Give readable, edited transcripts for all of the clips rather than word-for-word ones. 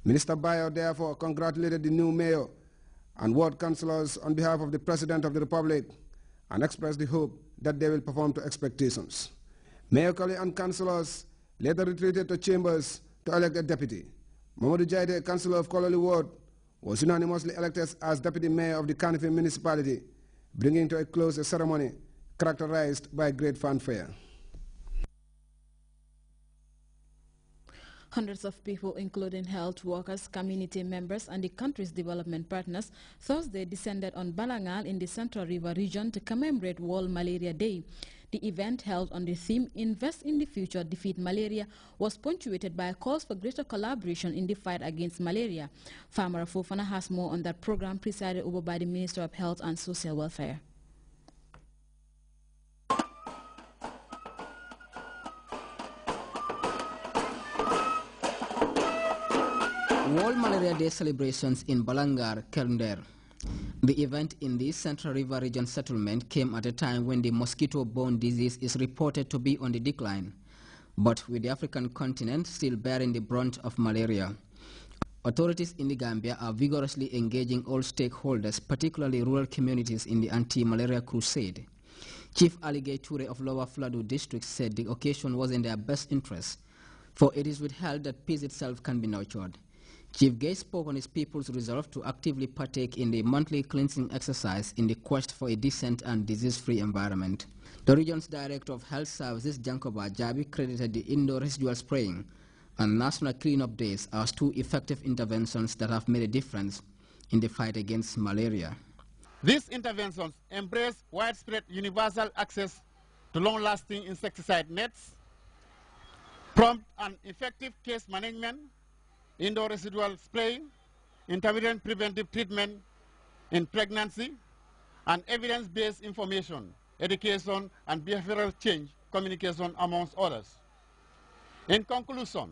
Minister Bayo therefore congratulated the new mayor and ward councillors on behalf of the President of the Republic and expressed the hope that they will perform to expectations. Mayor Kali and councillors later retreated to chambers to elect a deputy. Mamadou Jaide, councillor of Kololi Ward, was unanimously elected as deputy mayor of the Kanifing municipality, bringing to a close a ceremony characterized by great fanfare. Hundreds of people, including health workers, community members, and the country's development partners, Thursday descended on Balangal in the Central River region to commemorate World Malaria Day. The event, held on the theme Invest in the Future, Defeat Malaria, was punctuated by calls for greater collaboration in the fight against malaria. Farmer Fofana has more on that program, presided over by the Minister of Health and Social Welfare. World Malaria Day celebrations in Balangar, Kernder. The event in the Central River Region settlement came at a time when the mosquito-borne disease is reported to be on the decline, but with the African continent still bearing the brunt of malaria. Authorities in the Gambia are vigorously engaging all stakeholders, particularly rural communities, in the anti-malaria crusade. Chief Aligay Toure of Lower Fladu District said the occasion was in their best interest, for it is withheld that peace itself can be nurtured. Chief Gay spoke on his people's resolve to actively partake in the monthly cleansing exercise in the quest for a decent and disease-free environment. The region's Director of Health Services, Jankoba Jabi, credited the indoor residual spraying and National Cleanup Days as two effective interventions that have made a difference in the fight against malaria. These interventions embrace widespread universal access to long-lasting insecticide nets, prompt and effective case management, indoor residual spraying, intermittent preventive treatment in pregnancy, and evidence-based information, education, and behavioral change communication, amongst others. In conclusion,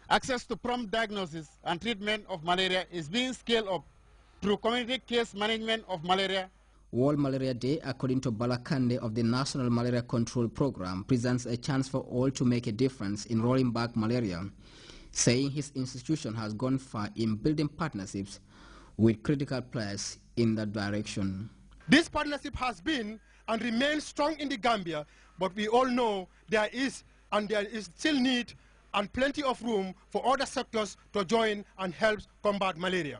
access to prompt diagnosis and treatment of malaria is being scaled up through community case management of malaria. World Malaria Day, according to Balakande of the National Malaria Control Program, presents a chance for all to make a difference in rolling back malaria, saying his institution has gone far in building partnerships with critical players in that direction. This partnership has been and remains strong in the Gambia, but we all know there is still need and plenty of room for other sectors to join and help combat malaria.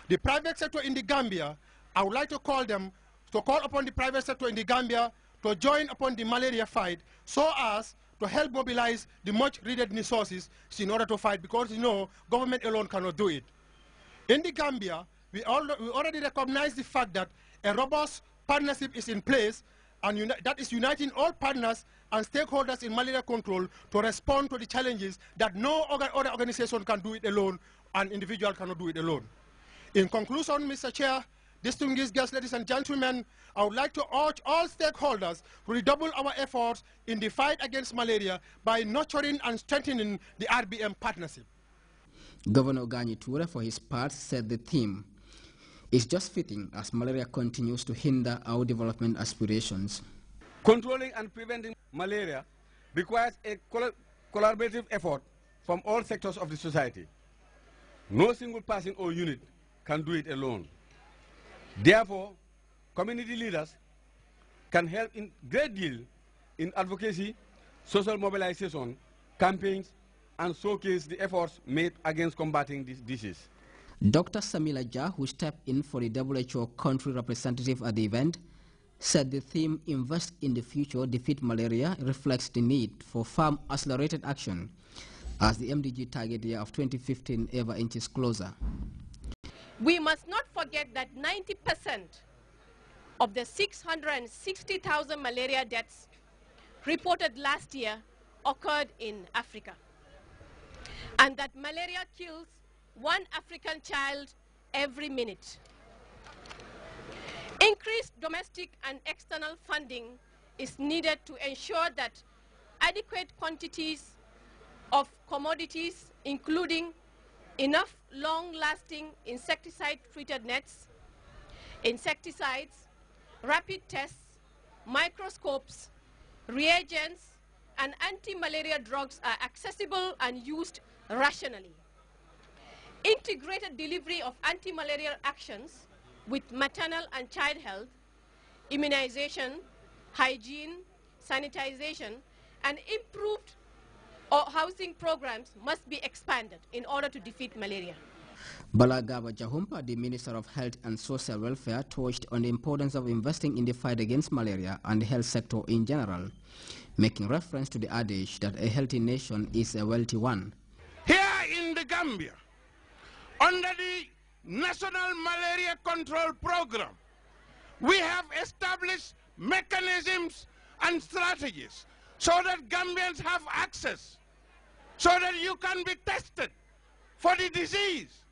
The private sector in the Gambia, I would like to call upon the private sector in the Gambia to join upon the malaria fight so as to help mobilize the much needed resources in order to fight, because you know government alone cannot do it. In the Gambia, we already recognize the fact that a robust partnership is in place, and that is uniting all partners and stakeholders in malaria control to respond to the challenges that no other organization can do it alone and individual cannot do it alone. In conclusion, Mr. Chair, distinguished guests, ladies and gentlemen, I would like to urge all stakeholders to redouble our efforts in the fight against malaria by nurturing and strengthening the RBM partnership. Governor Gani Toure, for his part, said the theme is just fitting as malaria continues to hinder our development aspirations. Controlling and preventing malaria requires a collaborative effort from all sectors of the society. No single person or unit can do it alone. Therefore, community leaders can help in great deal in advocacy, social mobilization, campaigns, and showcase the efforts made against combating this disease. Dr. Samila Jah, who stepped in for the WHO country representative at the event, said the theme Invest in the Future, Defeat Malaria reflects the need for firm accelerated action as the MDG target year of 2015 ever inches closer. We must not forget that 90% of the 660,000 malaria deaths reported last year occurred in Africa, and that malaria kills one African child every minute. Increased domestic and external funding is needed to ensure that adequate quantities of commodities, including enough long-lasting insecticide-treated nets, insecticides, rapid tests, microscopes, reagents, and anti-malaria drugs are accessible and used rationally. integrated delivery of anti-malarial actions with maternal and child health, immunization, hygiene, sanitization, and improved housing programs must be expanded in order to defeat malaria. Balagaba Jahumpa, the Minister of Health and Social Welfare, touched on the importance of investing in the fight against malaria and the health sector in general, making reference to the adage that a healthy nation is a wealthy one. Here in the Gambia, under the National Malaria Control Program, we have established mechanisms and strategies so that Gambians have access, so that you can be tested for the disease,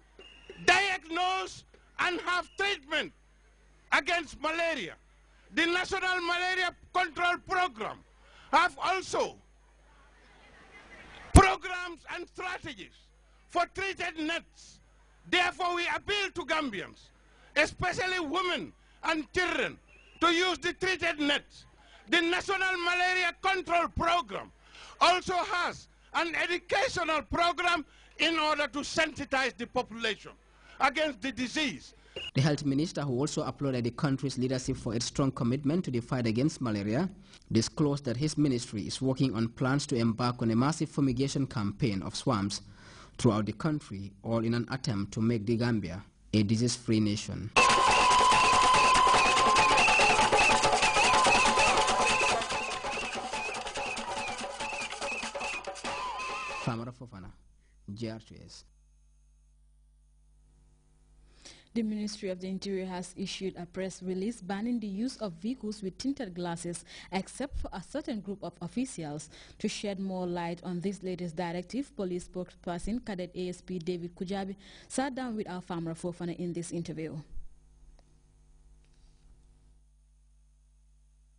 diagnose and have treatment against malaria. The National Malaria Control Program have also programs and strategies for treated nets. Therefore, we appeal to Gambians, especially women and children, to use the treated nets. The National Malaria Control Program also has an educational program in order to sensitize the population against the disease. The health minister, who also applauded the country's leadership for its strong commitment to the fight against malaria, disclosed that his ministry is working on plans to embark on a massive fumigation campaign of swamps throughout the country, all in an attempt to make the Gambia a disease-free nation. Famara Fofana, GRTS. The Ministry of the Interior has issued a press release banning the use of vehicles with tinted glasses except for a certain group of officials. To shed more light on this latest directive, police spokesperson Cadet ASP David Kujabi sat down with our Famara Fofana in this interview.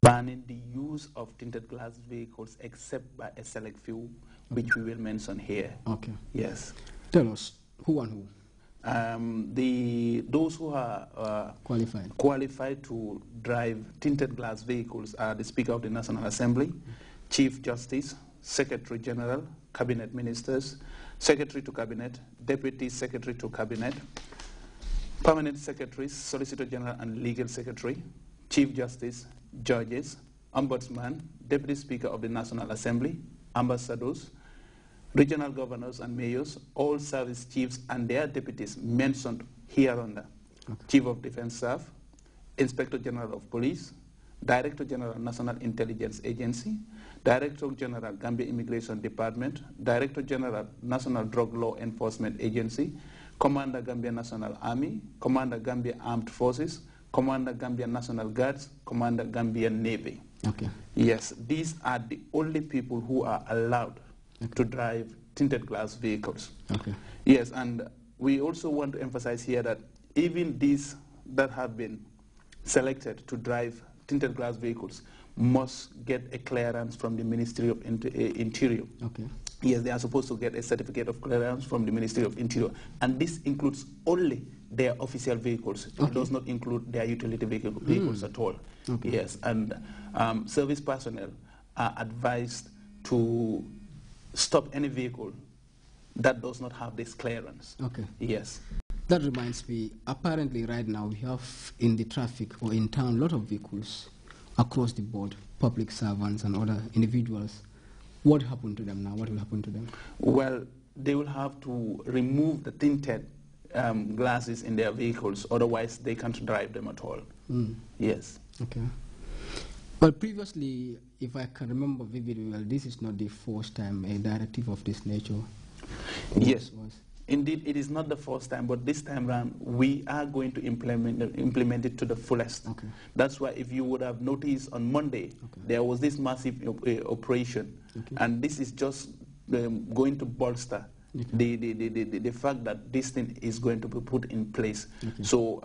Banning the use of tinted glass vehicles except by a select few, which we will mention here. Okay. Yes. Tell us, who and who? Those who are qualified to drive tinted glass vehicles are the Speaker of the National Assembly, Chief Justice, Secretary General, Cabinet Ministers, Secretary to Cabinet, Deputy Secretary to Cabinet, Permanent Secretaries, Solicitor General and Legal Secretary, Chief Justice, Judges, Ombudsman, Deputy Speaker of the National Assembly, Ambassadors, Regional Governors and Mayors, all service chiefs and their deputies mentioned hereunder. Okay. Chief of Defense Staff, Inspector General of Police, Director General National Intelligence Agency, Director General Gambia Immigration Department, Director General National Drug Law Enforcement Agency, Commander Gambia National Army, Commander Gambia Armed Forces, Commander Gambia National Guards, Commander Gambia Navy. Okay. Yes, these are the only people who are allowed to drive tinted glass vehicles. Okay. Yes, and we also want to emphasize here that even these that have been selected to drive tinted glass vehicles must get a clearance from the Ministry of Interior. Okay. Yes, they are supposed to get a certificate of clearance from the Ministry of Interior, and this includes only their official vehicles. Okay. It does not include their utility vehicles at all. Okay. Yes, and service personnel are advised to stop any vehicle that does not have this clearance. Okay. Yes. That reminds me, apparently right now we have in the traffic or in town a lot of vehicles across the board, public servants and other individuals. What happened to them now? What will happen to them? Well, they will have to remove the tinted glasses in their vehicles, otherwise they can't drive them at all. Yes. Okay. Well, previously, if I can remember vividly well, this is not the first time a directive of this nature was. Indeed, it is not the first time, but this time around, we are going to implement it to the fullest. Okay. That's why if you would have noticed on Monday, there was this massive operation, and this is just going to bolster the fact that this thing is going to be put in place. Okay. So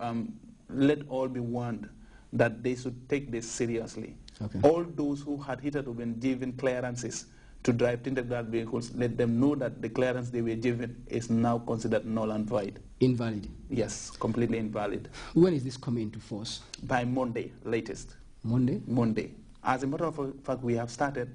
let all be warned that they should take this seriously. Okay. All those who had hitherto been given clearances to drive tinted glass vehicles, let them know that the clearance they were given is now considered null and void. Invalid? Yes, completely invalid. When is this coming into force? By Monday, latest. Monday? Monday. As a matter of fact, we have started